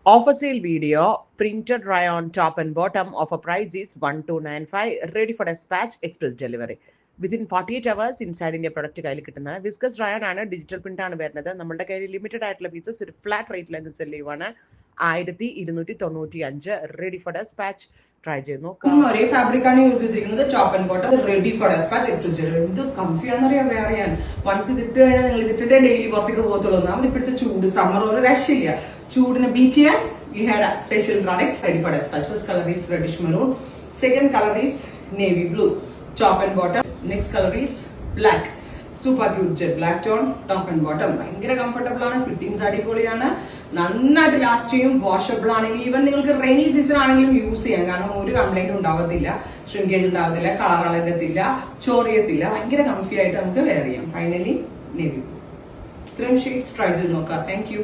Offer sale video, printed rayon top and bottom. Offer price is 1295. Ready for dispatch, express delivery. Within 48 hours inside India product കയ്യിൽ കിട്ടുന്നതാണ്. Viscous rayon ആണ്, digital print ആണ് വരുന്നത്. നമ്മുടെ കയ്യിൽ limited ആയിട്ടുള്ള pieces ഒരു ഫ്ലാറ്റ് റേറ്റിലേക്ക് സെല് ചെയ്യുവാണ്. 1295. Ready for dispatch. ട്രൈ ചെയ്ത് നോക്കാം. ഒരേ ഫാബ്രിക് ആണ് യൂസ് ചെയ്തിരിക്കുന്നത്. Top and bottom ready for despatch, express delivery. ഇത് കംഫിയാണെന്നറിയാം വേറെ. ഞാൻ വൺസ് ഇതിട്ട് കഴിഞ്ഞാൽ നിങ്ങൾ ഇതിട്ടിട്ടേ ഡെയിലി പുറത്തേക്ക് പോകത്തുള്ളൂ. നമ്മൾ ഇപ്പോഴത്തെ ചൂട് സമ്മർ ഒരു രക്ഷയില്ല. ചൂടിനെ ബീറ്റ് ചെയ്യാൻ we had a special product ready for dispatch. First color is reddish maroon. Second color is navy blue. Top and bottom. Next color is black. Super cute jet black tone. Top and bottom. ഭയങ്കര comfortable ആണ്. Fittings അടിപൊളിയാണ്. നന്നായിട്ട് last ചെയ്യും. Washable ആണ്. Even നിങ്ങൾക്ക് rainy season ആണെങ്കിലും use ചെയ്യാം. കാരണം ഒരു കംപ്ലൈന്റ് ഉണ്ടാവത്തില്ല. ഷ്രിങ്കേജ് ഉണ്ടാവത്തില്ല. കളർ അളകത്തില്ല. ചോറിയത്തില്ല. ഭയങ്കര കംഫി ആയിട്ട് നമുക്ക് വെയർ ചെയ്യാം. Finally navy blue. ഇത്രയും ഷെയ്ഡ്സ് ട്രൈ ചെയ്ത് നോക്കാം. Thank you.